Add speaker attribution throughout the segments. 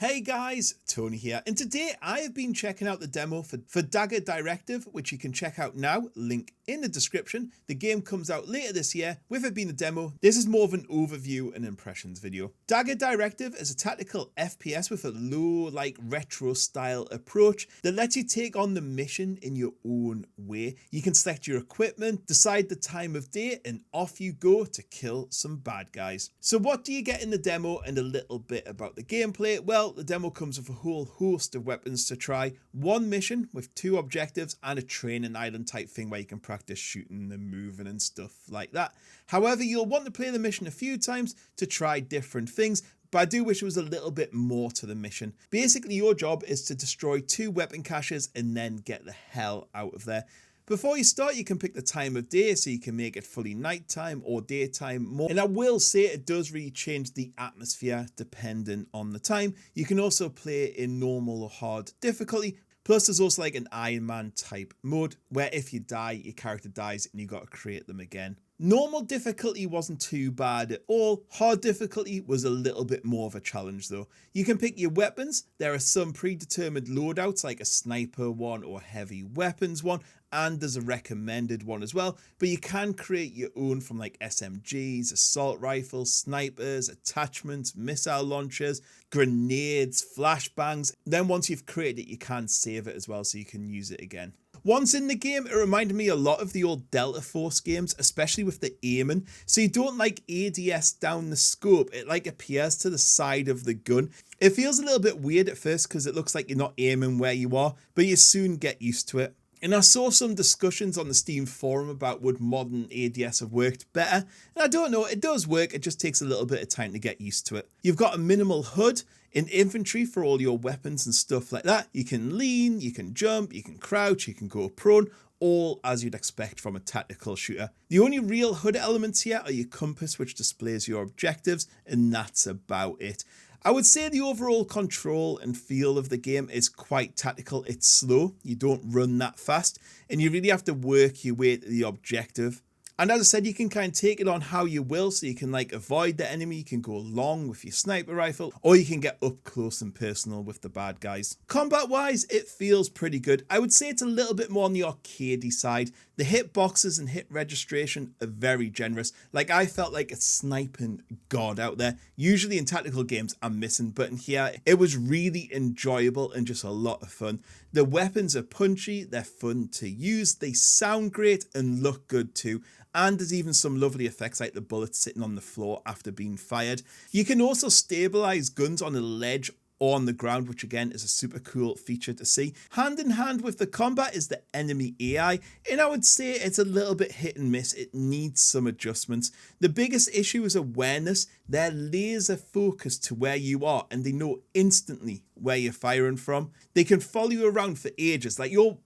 Speaker 1: Hey guys, Tony here, and today I have been checking out the demo for Dagger Directive, which you can check out now, link in the description. The game comes out later this year. With it being a demo, this is more of an overview and impressions video. Dagger Directive is a tactical FPS with a low, retro style approach that lets you take on the mission in your own way. You can select your equipment, decide the time of day, and off you go to kill some bad guys. So what do you get in the demo and a little bit about the gameplay? Well, the demo comes with a whole host of weapons to try, one mission with 2 objectives, and a training island type thing where you can practice shooting and moving and stuff like that. However, you'll want to play the mission a few times to try different things, but I do wish there was a little bit more to the mission. Basically, your job is to destroy 2 weapon caches and then get the hell out of there. Before you start, you can pick the time of day, so you can make it fully nighttime or daytime more. And I will say it does really change the atmosphere depending on the time. You can also play in normal or hard difficulty. Plus there's also like an Iron Man type mode where if you die, your character dies and you got to create them again. Normal difficulty wasn't too bad at all. Hard difficulty was a little bit more of a challenge though. You can pick your weapons. There are some predetermined loadouts like a sniper one or heavy weapons one, and there's a recommended one as well, but you can create your own from like SMGs, assault rifles, snipers, attachments, missile launchers, grenades, flashbangs. Then once you've created it, you can save it as well so you can use it again. Once in the game, it reminded me a lot of the old Delta Force games, especially with the aiming. So you don't ADS down the scope, it appears to the side of the gun. It feels a little bit weird at first because it looks like you're not aiming where you are, but you soon get used to it. And I saw some discussions on the Steam forum about would modern ADS have worked better. And I don't know, it does work, it just takes a little bit of time to get used to it. You've got a minimal HUD in infantry for all your weapons and stuff like that. You can lean, you can jump, you can crouch, you can go prone, all as you'd expect from a tactical shooter. The only real HUD elements here are your compass, which displays your objectives, and that's about it. I would say the overall control and feel of the game is quite tactical. It's slow, you don't run that fast, and you really have to work your way to the objective. And as I said, you can kind of take it on how you will, so you can avoid the enemy, you can go long with your sniper rifle, or you can get up close and personal with the bad guys. Combat wise, it feels pretty good. I would say it's a little bit more on the arcadey side. The hitboxes and hit registration are very generous. I felt like a sniping god out there. Usually in tactical games I'm missing, but in here it was really enjoyable and just a lot of fun. The weapons are punchy, they're fun to use, they sound great and look good too. And there's even some lovely effects like the bullets sitting on the floor after being fired. You can also stabilize guns on a ledge or on the ground, which again is a super cool feature to see. Hand in hand with the combat is the enemy AI, and I would say it's a little bit hit and miss. It needs some adjustments. The biggest issue is awareness. They're laser focused to where you are and they know instantly where you're firing from. They can follow you around for ages, like you're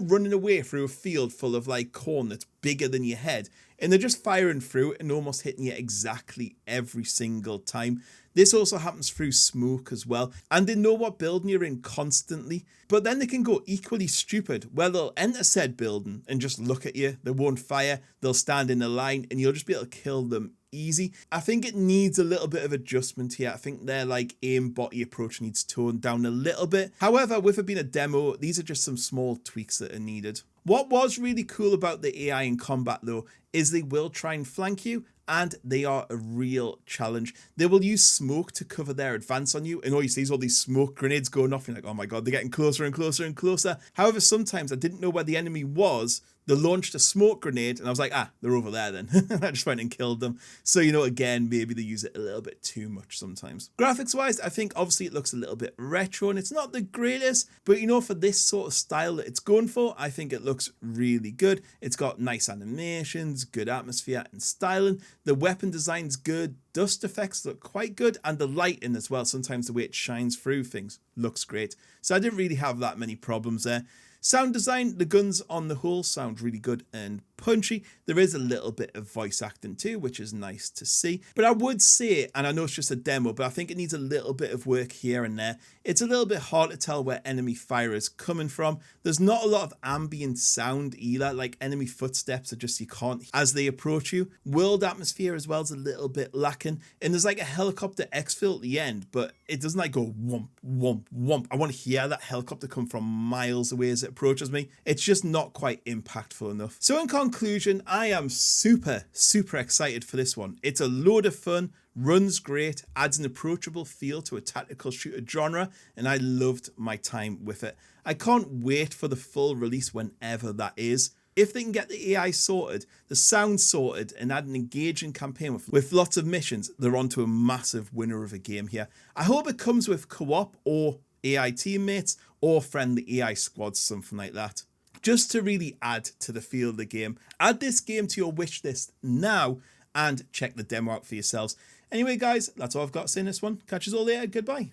Speaker 1: running away through a field full of corn that's bigger than your head, and they're just firing through it and almost hitting you exactly every single time. This also happens through smoke as well, and they know what building you're in constantly. But then they can go equally stupid, where they'll enter said building and just look at you, they won't fire, they'll stand in a line and you'll just be able to kill them easy. I think it needs a little bit of adjustment here. I think their aimbotty approach needs toned down a little bit. However, with it being a demo, these are just some small tweaks that are needed. What was really cool about the AI in combat though, is they will try and flank you, and they are a real challenge. They will use smoke to cover their advance on you, and all you see is all these smoke grenades going off, and you're like, oh my god, they're getting closer and closer and closer. However, sometimes I didn't know where the enemy was. They launched a smoke grenade, and I was like, they're over there then. I just went and killed them. So, again, maybe they use it a little bit too much sometimes. Graphics-wise, I think obviously it looks a little bit retro, and it's not the greatest, but for this sort of style that it's going for, I think it looks really good. It's got nice animations, good atmosphere and styling. The weapon design's good. Dust effects look quite good, and the lighting as well, sometimes the way it shines through things looks great. So I didn't really have that many problems there. Sound design, the guns on the whole sound really good and punchy. There is a little bit of voice acting too, which is nice to see. But I would say, and I know it's just a demo, but I think it needs a little bit of work here and there. It's a little bit hard to tell where enemy fire is coming from. There's not a lot of ambient sound either, like enemy footsteps are just, you can't as they approach you. World atmosphere as well is a little bit lacking. And there's like a helicopter exfil at the end, but it doesn't like go whomp, whomp, whomp. I want to hear that helicopter come from miles away as it approaches me. It's just not quite impactful enough. So in conclusion, I am super excited for this one. It's a load of fun, runs great, adds an approachable feel to a tactical shooter genre, and I loved my time with it. I can't wait for the full release whenever that is. If they can get the AI sorted, the sound sorted, and add an engaging campaign with lots of missions, they're onto a massive winner of a game here. I hope it comes with co-op or AI teammates or friendly AI squads, something like that. Just to really add to the feel of the game. Add this game to your wish list now and check the demo out for yourselves. Anyway, guys, that's all I've got to say in this one. Catch us all later. Goodbye.